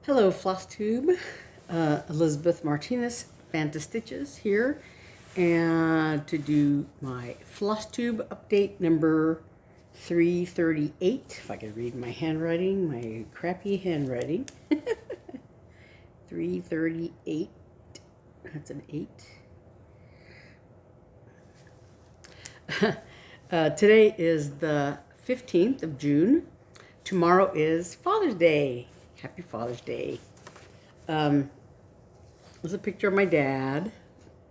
Hello, Flosstube. Elizabeth Martinez, phantastitches here, and to do my Flosstube update number 338. If I could read my handwriting, my crappy handwriting. 338. That's an 8. Today is the 15th of June. Tomorrow is Father's Day. Happy Father's Day. There's a picture of my dad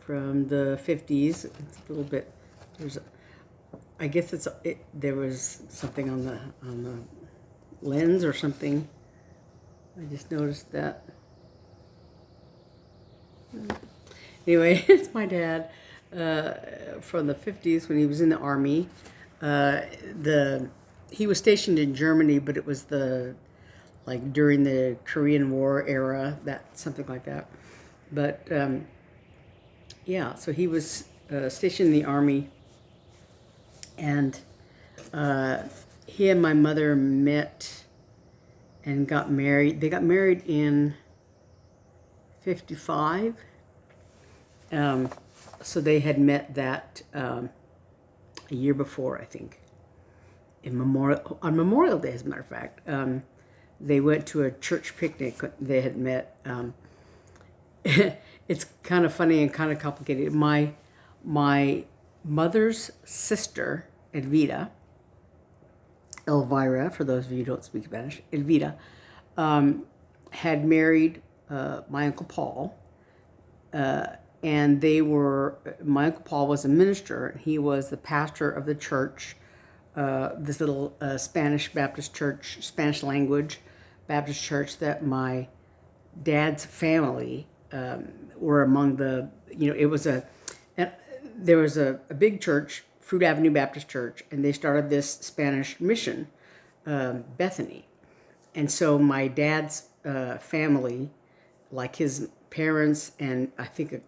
from the 50s. It's a little bit, I guess there was something on the lens or something. I just noticed that. Anyway, it's my dad from the 50s when he was in the Army. He was stationed in Germany, but it was during the Korean War era, something like that. But yeah, so he was stationed in the Army, and he and my mother met and got married. They got married in 55. So they had met that a year before, I think, on Memorial Day, as a matter of fact. They went to a church picnic. They had met. It's kind of funny and kind of complicated. My mother's sister, Elvira, for those of you who don't speak Spanish, Elvira, had married my Uncle Paul. And my Uncle Paul was a minister. He was the pastor of the church, this little Spanish Baptist church, Spanish language Baptist church that my dad's family were among the, there was a big church, Fruit Avenue Baptist Church, and they started this Spanish mission, Bethany. And so my dad's family, like his parents and I think a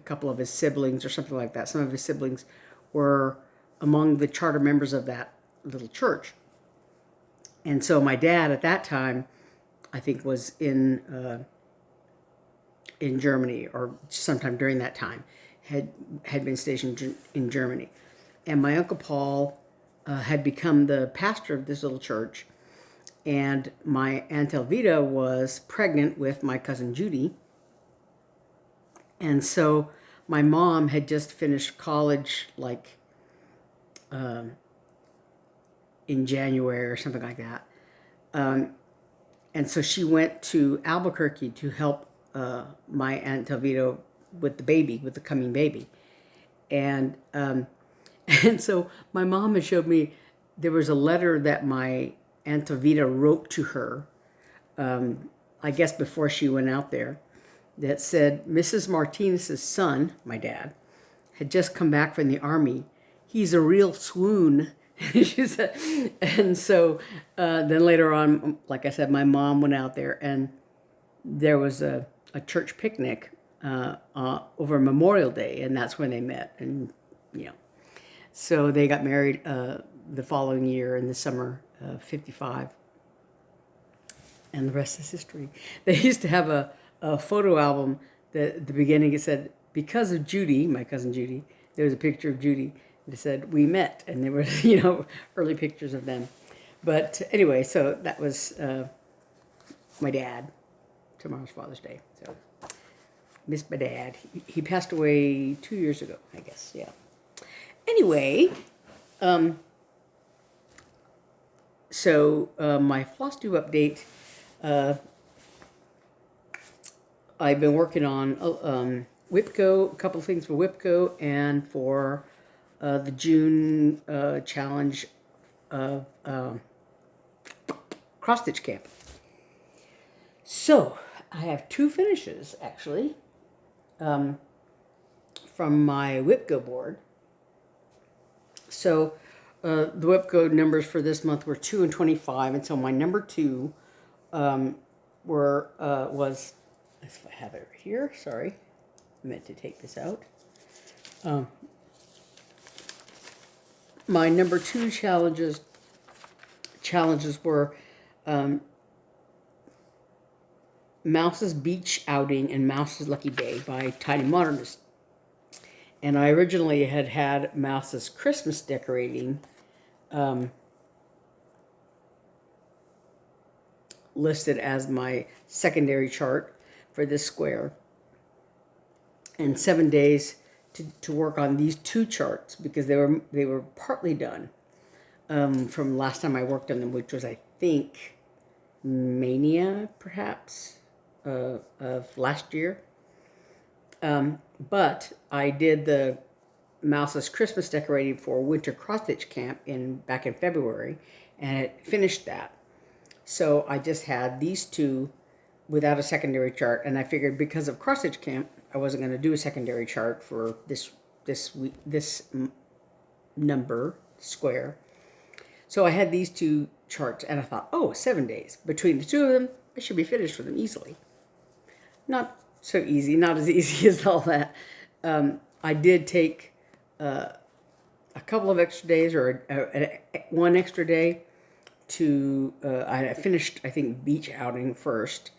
couple of his siblings or something like that, some of his siblings were among the charter members of that little church. And so my dad at that time, I think, was in Germany, or sometime during that time, had been stationed in Germany. And my Uncle Paul had become the pastor of this little church, and my Aunt Elvira was pregnant with my cousin Judy. And so my mom had just finished college, in January or something like that. And so she went to Albuquerque to help my Aunt Elvira with the coming baby. And so my mom had showed me there was a letter that my Aunt Elvira wrote to her, I guess before she went out there, that said, Mrs. Martinez's son, my dad, had just come back from the Army. He's a real swoon. She said. And so then later on, like I said, my mom went out there, and there was a church picnic over Memorial Day, and that's when they met. And, so they got married the following year in the summer of 55. And the rest is history. They used to have a photo album that at the beginning it said, because of Judy, my cousin Judy, there was a picture of Judy. It said, we met, and there were, early pictures of them. But anyway, so that was my dad. Tomorrow's Father's Day. So, miss my dad. He passed away 2 years ago, I guess, yeah. Anyway, so my Flosstube update, I've been working on WIPGO, a couple of things for WIPGO and for the June challenge of cross-stitch camp. So I have 2 finishes, actually, from my WIPGO board. So the WIPGO numbers for this month were 2 and 25, and so my number 2 was, if I have it right here, sorry, I meant to take this out. My number 2 challenges were Mouse's Beach Outing and Mouse's Lucky Day by Tinymodernist. And I originally had Mouse's Christmas decorating listed as my secondary chart for this square. And 7 days to work on these two charts because they were partly done from last time I worked on them, which was, I think, Mania, perhaps, of last year. But I did the Mouse's Christmas decorating for Winter Cross-Stitch Camp back in February, and it finished that. So I just had these two without a secondary chart, and I figured because of Cross-Stitch Camp, I wasn't going to do a secondary chart for this number square. So I had these two charts, and I thought, oh, 7 days. Between the two of them, I should be finished with them easily. Not so easy, not as easy as all that. I did take a couple of extra days, or one extra day to, I finished, I think, Beach Outing first,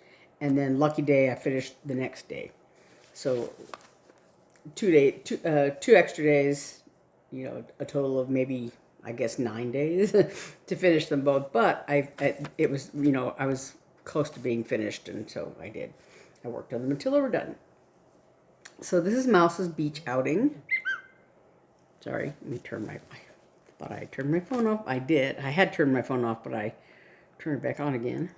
and then Lucky Day I finished the next day. So 2 extra days, you know, a total of maybe, I guess, 9 days to finish them both. But it was, you know, I was close to being finished, and so I did. I worked on them until they were done. So this is Mouse's Beach Outing. Sorry, let me turn I thought I turned my phone off. I did. I had turned my phone off, but I turned it back on again.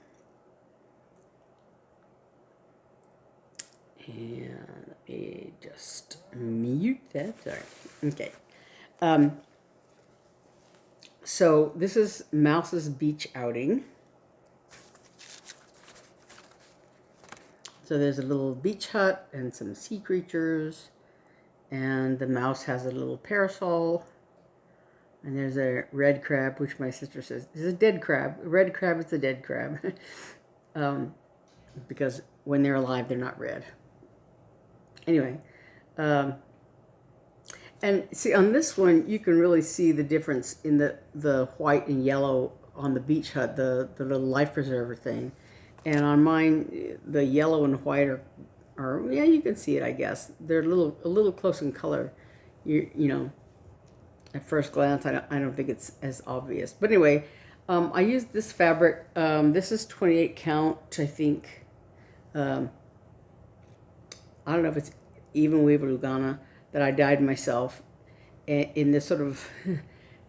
And let me just mute that. Sorry. Okay. So this is Mouse's Beach Outing. So there's a little beach hut and some sea creatures, and the mouse has a little parasol, and there's a red crab, which my sister says is a dead crab. A red crab is a dead crab, because when they're alive, they're not red. Anyway, and see on this one, you can really see the difference in the white and yellow on the beach hut, the little life preserver thing. And on mine, the yellow and white are yeah, you can see it, I guess. They're a little close in color. You know, at first glance, I don't think it's as obvious. But anyway, I used this fabric. This is 28 count, I think. I don't know if it's even weave or Lugana, that I dyed myself in this sort of,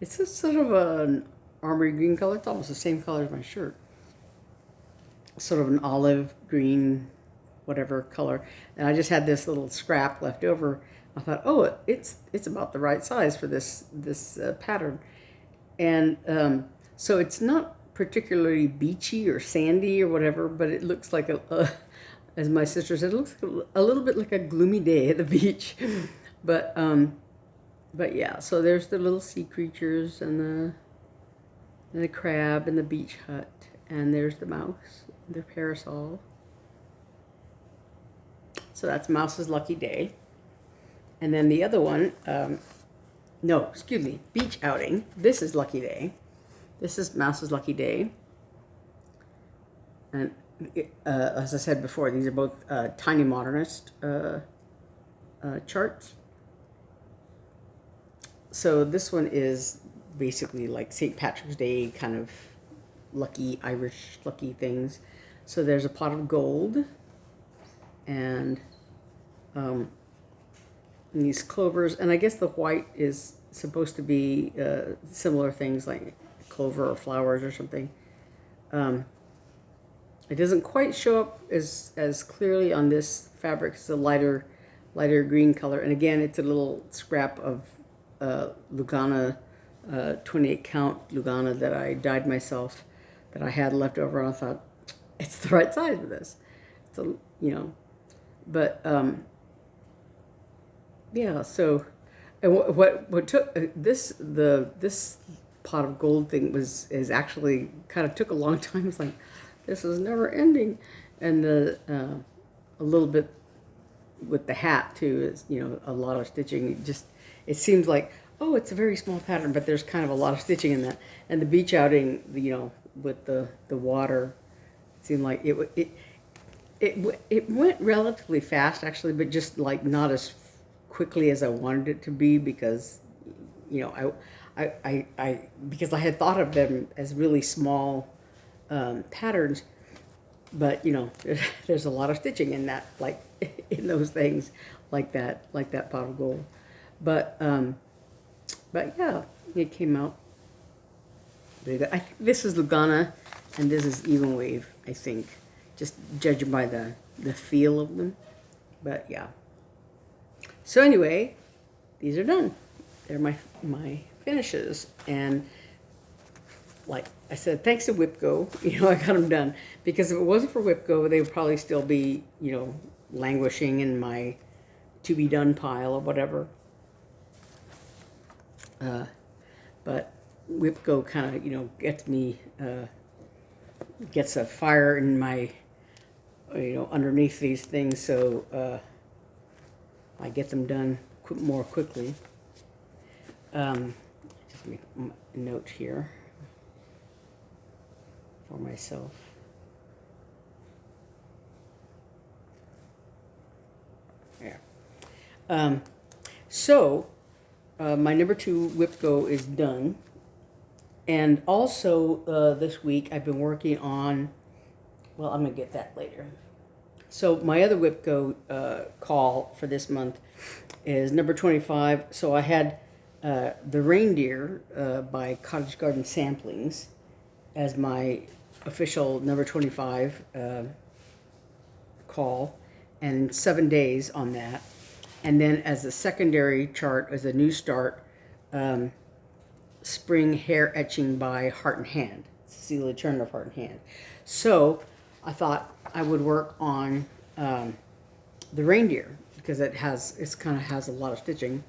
it's a sort of an armory green color. It's almost the same color as my shirt. Sort of an olive green, whatever color. And I just had this little scrap left over. I thought, oh, it's about the right size for this pattern. And so it's not particularly beachy or sandy or whatever, but it looks like as my sister said, it looks a little bit like a gloomy day at the beach. But yeah, so there's the little sea creatures and the crab and the beach hut, and there's the mouse, their parasol. So that's Mouse's Lucky Day. And then the other one, no, excuse me, Beach Outing. This is Lucky Day. This is Mouse's Lucky Day. And as I said before, these are both Tinymodernist charts. So this one is basically like St. Patrick's Day kind of lucky, Irish lucky things. So there's a pot of gold and these clovers, and I guess the white is supposed to be similar things like clover or flowers or something. It doesn't quite show up as clearly on this fabric. It's a lighter green color, and again, it's a little scrap of Lugana, 28 count Lugana that I dyed myself, that I had left over, and I thought it's the right size for this. So but yeah. So, and what took this pot of gold thing is actually kind of took a long time. It's like this is never ending, and a little bit with the hat too is a lot of stitching. It seems like, oh, it's a very small pattern, but there's kind of a lot of stitching in that. And the beach outing, with the water, it seemed like It went relatively fast actually, but just like not as quickly as I wanted it to be because, you know, I because I had thought of them as really small patterns, but you know, there's a lot of stitching in that, like in those things, like that pot of gold. But yeah, it came out pretty good. I think this is Lugana, and this is even wave. I think, just judging by the feel of them. But yeah. So anyway, these are done. They're my finishes, and like I said, thanks to WIPGO, you know, I got them done. Because if it wasn't for WIPGO, they would probably still be, you know, languishing in my to be done pile or whatever. But WIPGO kind of, you know, gets me, gets a fire in my, you know, underneath these things, so I get them done more quickly. Just make a note here for myself. Yeah. So my number 2 WIPGO is done. And also this week I've been working on, well, I'm going to get that later. So my other WIPGO call for this month is number 25. So I had the Reindeer by Cottage Garden Samplings as my official number 25 call, and 7 days on that. And then as a secondary chart, as a new start, Spring Hare Etching by Heart and Hand, Cecilia Turner of Heart and Hand. So I thought I would work on the Reindeer because it kind of has a lot of stitching,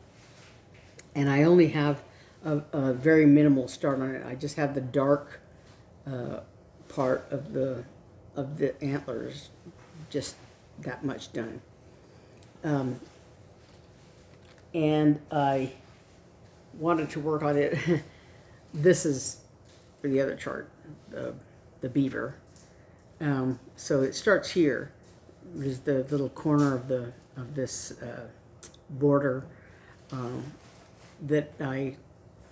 and I only have a very minimal start on it. I just have the dark part of the antlers, just that much done. And I wanted to work on it. This is for the other chart, the beaver. So it starts here. There's the little corner of this border that I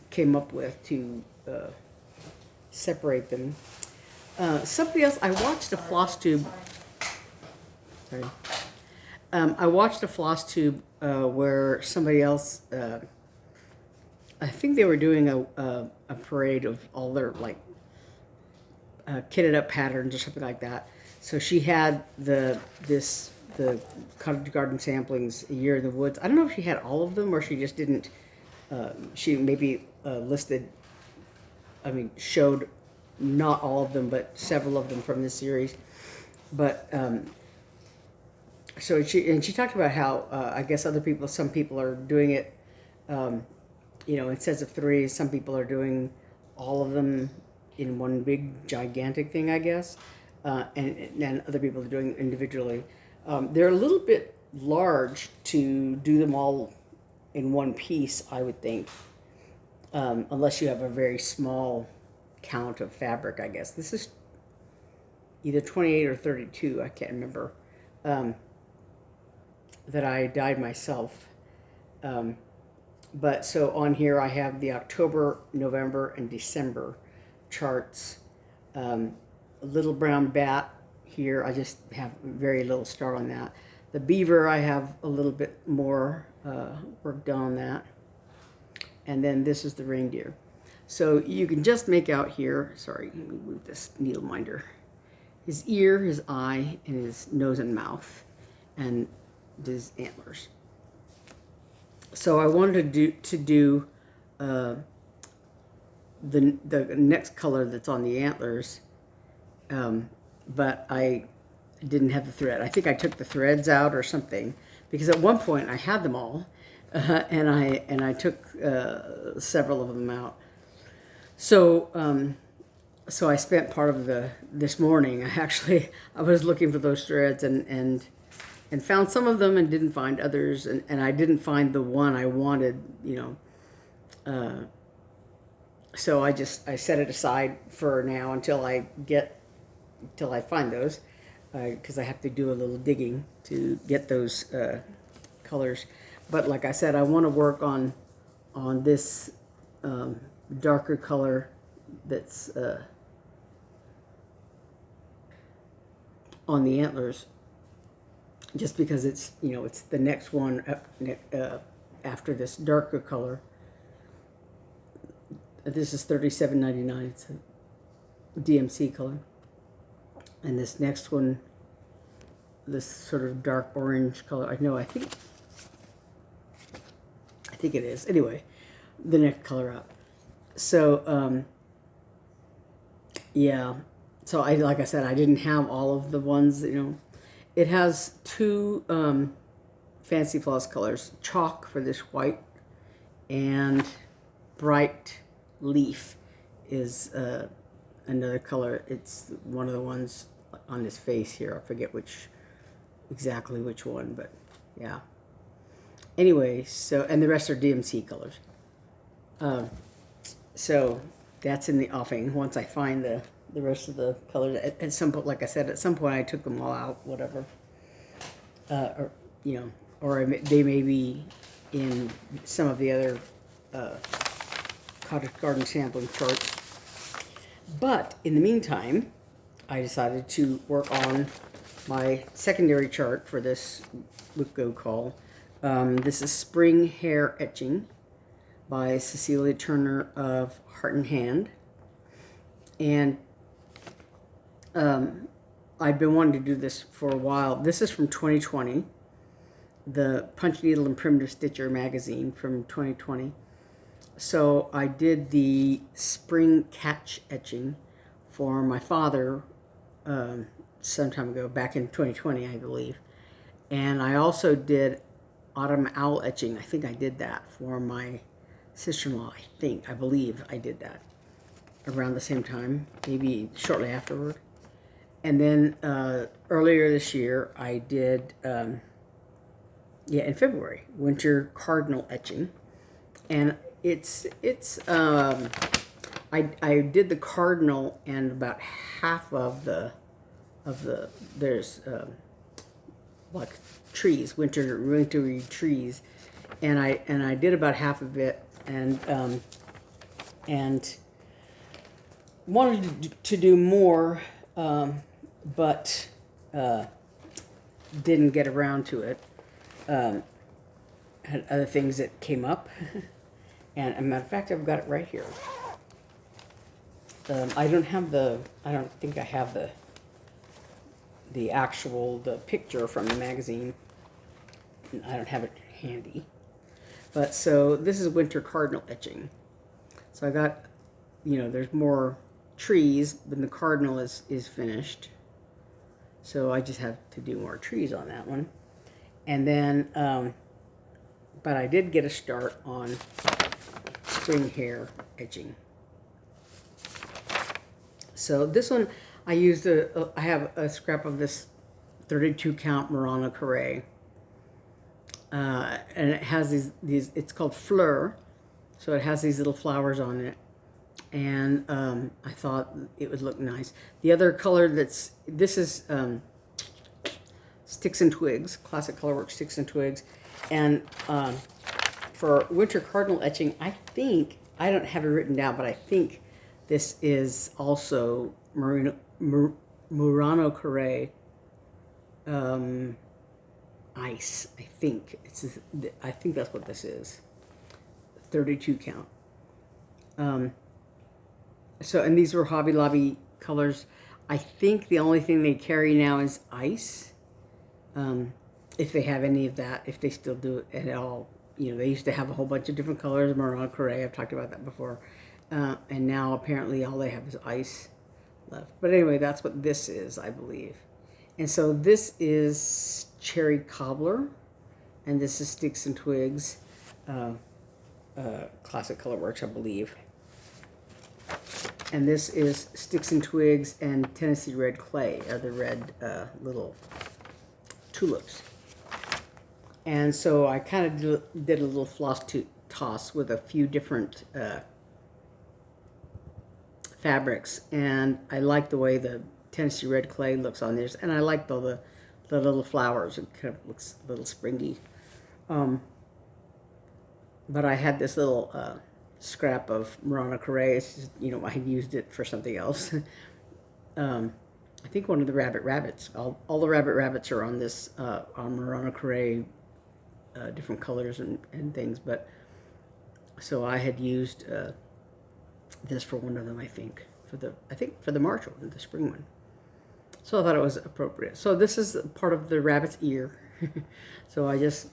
came up with to separate them. Somebody else, I watched a Flosstube. Sorry. I watched a Flosstube where somebody else, I think they were doing a parade of all their like kitted up patterns or something like that. So she had the Cottage Garden Samplings, A Year in the Woods. I don't know if she had all of them or she just didn't. She maybe listed, I mean, showed not all of them, but several of them from this series. But so she talked about how I guess some people are doing it, you know, in sets of 3. Some people are doing all of them in one big gigantic thing, I guess, and other people are doing individually. They're a little bit large to do them all in one piece, I would think, unless you have a very small count of fabric, I guess. This is either 28 or 32, I can't remember, that I dyed myself. But so on here I have the October, November, and December charts. A little brown bat here, I just have very little start on that. The beaver, I have a little bit more work done on that. And then this is the reindeer. So you can just make out here, sorry, let me move this needle minder, his ear, his eye, and his nose and mouth, and his antlers. So I wanted to do the next color that's on the antlers, but I didn't have the thread. I think I took the threads out or something, because at one point I had them all, and I took several of them out. So so I spent part of this morning. I was looking for those threads and found some of them and didn't find others, and I didn't find the one I wanted, you know. So I set it aside for now until I find those. because I have to do a little digging to get those colors. But like I said, I want to work on this darker color that's on the antlers, just because it's, you know, it's the next one up, after this darker color. This is $37.99. It's a DMC color. And this next one, this sort of dark orange color, I think it is. Anyway, the next color up. So, yeah. So like I said, I didn't have all of the ones, you know. It has two Fancy Floss colors, chalk for this white, and bright leaf is another color. It's one of the ones on his face here. I forget exactly which one, but yeah. Anyway, so, and the rest are DMC colors. So that's in the offing. Once I find the rest of the colors, at some point, like I said, at some point I took them all out, whatever. Or, you know, or they may be in some of the other Cottage Garden sampling charts. But in the meantime, I decided to work on my secondary chart for this WIPGO call. This is Spring Hare Etching by Cecilia Turner of Heart and Hand. And I've been wanting to do this for a while. This is from 2020, the Punch Needle and Primitive Stitcher magazine from 2020. So I did the spring catch etching for my father some time ago, back in 2020, I believe. And I also did autumn owl etching. I think I did that for my sister-in-law. I believe I did that around the same time, maybe shortly afterward. And then earlier this year, I did, in February, winter cardinal etching. And I did the cardinal, and about half of the there's like trees, wintry trees, and I did about half of it, and wanted to do more, but didn't get around to it. Had other things that came up. And as a matter of fact, I've got it right here. I don't think I have the picture from the magazine. I don't have it handy. But so this is winter cardinal etching. So I got, you know, there's more trees, but the cardinal is finished. So I just have to do more trees on that one. And then, but I did get a start on spring hare etching. So this one, I used I have a scrap of this 32 count Murano Carré. And it has these, it's called Fleur. So it has these little flowers on it. And I thought it would look nice. The other color this is Sticks and Twigs, Classic Colorworks Sticks and Twigs. And for winter cardinal etching, I think, I don't have it written down, but I think this is also Murano Carré ice. I think that's what this is. 32 count. So, and these were Hobby Lobby colors. I think the only thing they carry now is ice. If they have any of that, if they still do it at all. You know, they used to have a whole bunch of different colors, Murano Carré, I've talked about that before. And now apparently all they have is ice left. But anyway, that's what this is, I believe. And so this is Cherry Cobbler, and this is Sticks and Twigs, Classic Colorworks, I believe. And this is Sticks and Twigs and Tennessee Red Clay, are the red little tulips. And so I kind of did a little floss toss with a few different fabrics, and I like the way the Tennessee red clay looks on this, and I liked all the little flowers. It kind of looks a little springy. But I had this little scrap of monochromatic. It's just, you know, I had used it for something else. I think one of the rabbits. All the rabbits are on this on monochromatic, different colors and things. But so I had used this for one of them. I think for the March one, the spring one. So I thought it was appropriate. So this is part of the rabbit's ear. So I just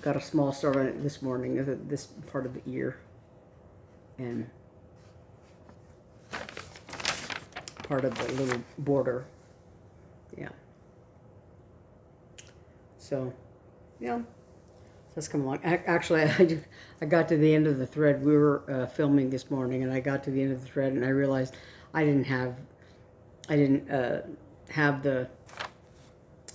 got a small start on it this morning. This part of the ear and part of the little border. Yeah. So, yeah. Let's come along. Actually, I got to the end of the thread. We were filming this morning, and I got to the end of the thread, and I realized I didn't have the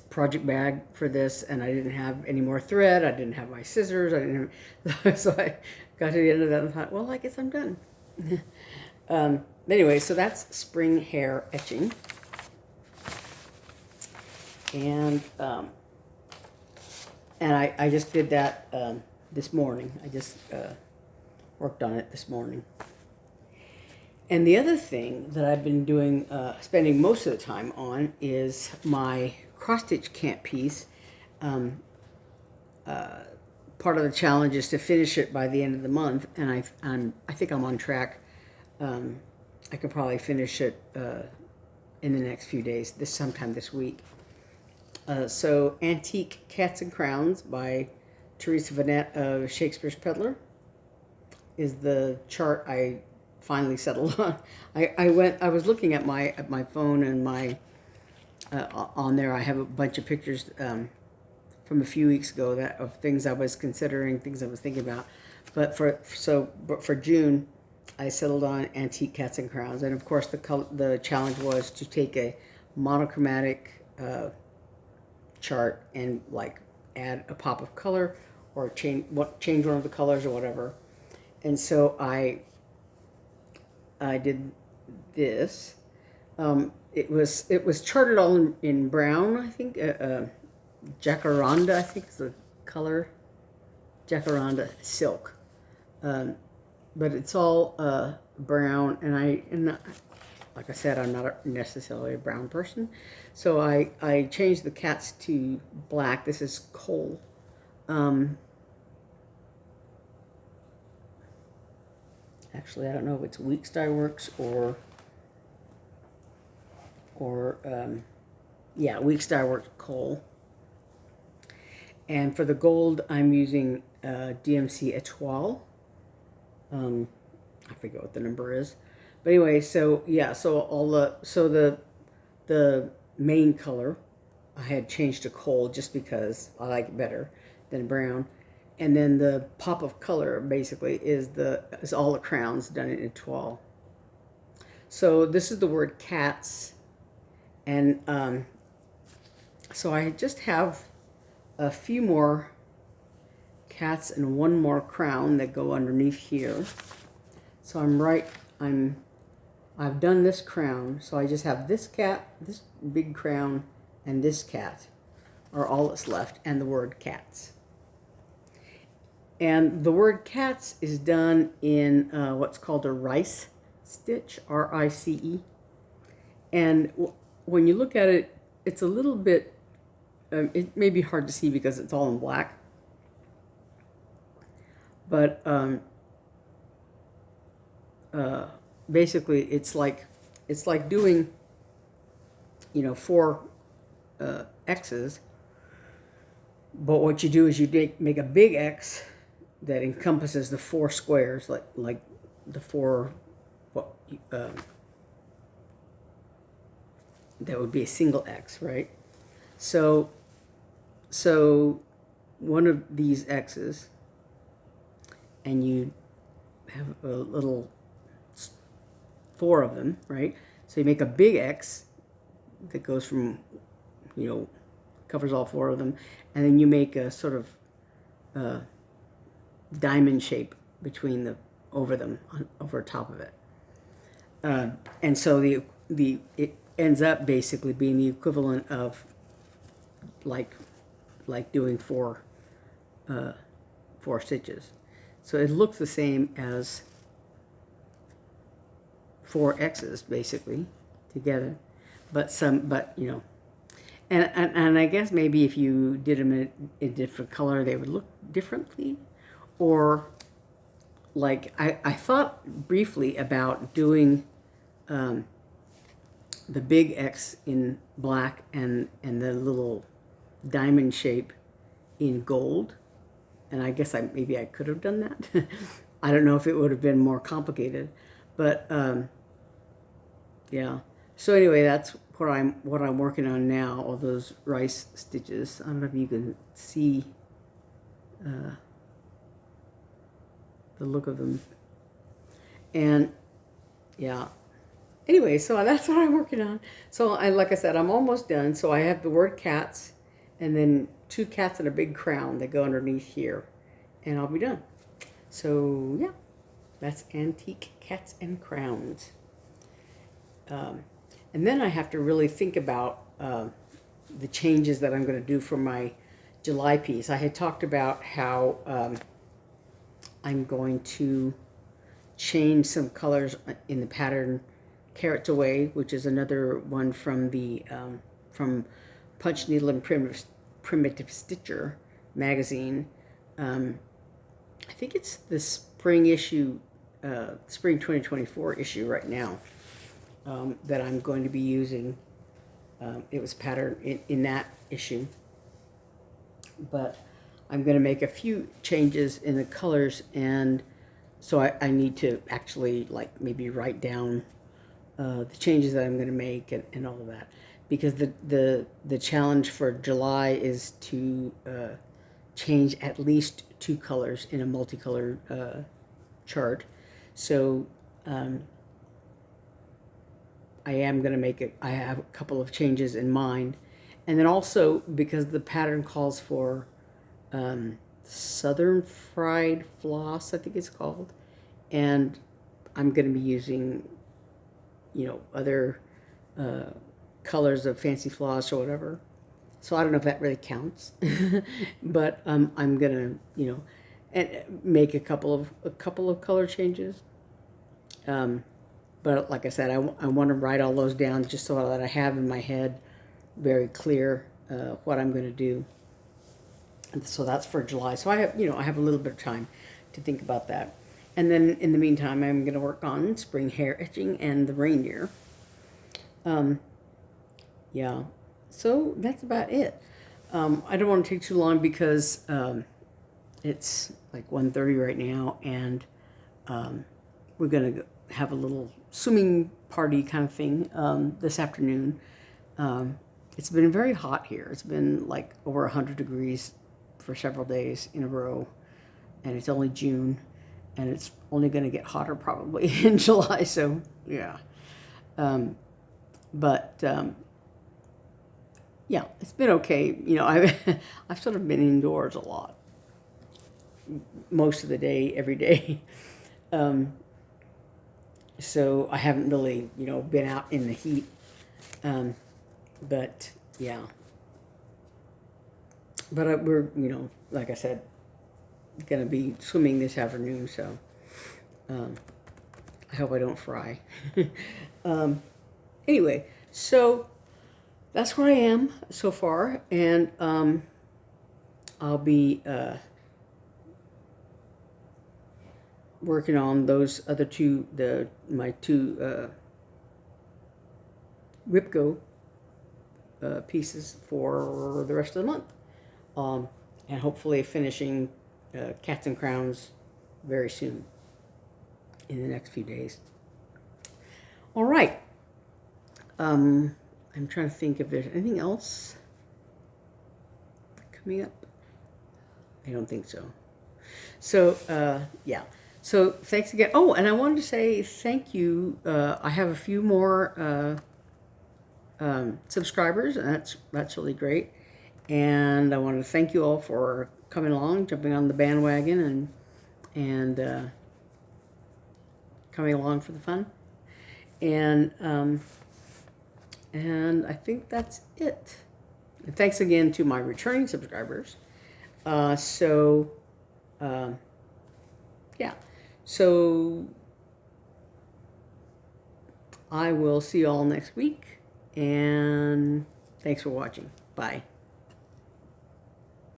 project bag for this, and I didn't have any more thread. I didn't have my scissors. I didn't have, so I got to the end of that and thought, well, I guess I'm done. Anyway, so that's spring hare etching, and I just did that this morning. I just worked on it this morning. And the other thing that I've been doing, spending most of the time on, is my cross-stitch camp piece. Part of the challenge is to finish it by the end of the month, and I think I'm on track. I could probably finish it in the next few days, sometime this week. So, Antique Cats and Crowns by Theresa Venette of Shakespeare's Peddler is the chart I finally settled on. I was looking at my phone, and my on there I have a bunch of pictures from a few weeks ago of things I was considering, things I was thinking about. But for June, I settled on Antique Cats and Crowns, and of course the challenge was to take a monochromatic chart and like add a pop of color or change one of the colors or whatever. And so I did this. It was charted all in brown, I think. Jacaranda, I think is the color. Jacaranda silk. But it's all brown, and like I said, I'm not necessarily a brown person. So I changed the cats to black. This is coal. Actually, I don't know if it's Weeks Dye Works or Weeks Dye Works coal. And for the gold, I'm using DMC Etoile. I forget what the number is, but anyway, so yeah, so the main color I had changed to coal just because I like it better than brown, and then the pop of color basically is all the crowns done in Etoile. So this is the word cats, and so I just have a few more cats and one more crown that go underneath here. So I've done this crown, so I just have this cat, this big crown, and this cat are all that's left, and the word cats. And the word cats is done in what's called a rice stitch, R-I-C-E. And when you look at it, it's a little bit, it may be hard to see because it's all in black. But basically, it's like doing, 4 X's. But what you do is you make a big X that encompasses the 4 squares, like the 4. That would be a single X, right? So one of these X's, and you have a little 4 of them, right? So you make a big X that goes from, covers all 4 of them, and then you make a sort of diamond shape between over top of it. And so it ends up basically being the equivalent of like doing four stitches. So it looks the same as 4 X's basically together, but you know, and I guess maybe if you did them in a different color, they would look differently. Or like I thought briefly about doing the big X in black and the little diamond shape in gold, and I guess maybe I could have done that. I don't know if it would have been more complicated, but yeah. So anyway, that's what I'm working on now. All those rice stitches. I don't know if you can see the look of them. And yeah. Anyway, so that's what I'm working on. So like I said, I'm almost done. So I have the word cats, and then 2 cats and a big crown that go underneath here, and I'll be done. So yeah, that's antique cats and crowns. And then I have to really think about the changes that I'm going to do for my July piece. I had talked about how I'm going to change some colors in the pattern Carrots Away, which is another one from the from Punch, Needle, and Primitive Stitcher magazine. I think it's the spring issue, spring 2024 issue right now, that I'm going to be using. It was patterned in that issue. But I'm going to make a few changes in the colors, and so I need to actually like maybe write down the changes that I'm going to make and all of that, because the challenge for July is to change at least 2 colors in a multicolored chart. So I am going to make I have a couple of changes in mind, and then also because the pattern calls for Southern Fried Floss, I think it's called, and I'm going to be using, you know, other colors of fancy floss or whatever. So I don't know if that really counts, but I'm gonna, you know, and make a couple of color changes. But like I said, I want to write all those down just so that I have in my head very clear what I'm going to do. And so that's for July. So I have, you know, I have a little bit of time to think about that. And then in the meantime, I'm going to work on spring Hare etching and the Reindeer. Yeah, so that's about it. I don't want to take too long because it's like 1:30 right now, and we're going to have a little swimming party kind of thing this afternoon. It's been very hot here. It's been like over 100 degrees for several days in a row, and it's only June, and it's only going to get hotter probably in July, so yeah. Yeah, it's been okay. You know, I've sort of been indoors a lot, most of the day, every day. So I haven't really, you know, been out in the heat. But yeah. But we're, you know, like I said, going to be swimming this afternoon, so I hope I don't fry. Anyway, so that's where I am so far, and I'll be working on those other my two WIPGO pieces for the rest of the month, and hopefully finishing Cats and Crowns very soon, in the next few days. All right. I'm trying to think if there's anything else coming up. I don't think so. So, yeah. So, thanks again. Oh, and I wanted to say thank you. I have a few more subscribers, and that's really great. And I want to thank you all for coming along, jumping on the bandwagon, and coming along for the fun. And I think that's it. And thanks again to my returning subscribers. Yeah. So I will see you all next week. And thanks for watching. Bye.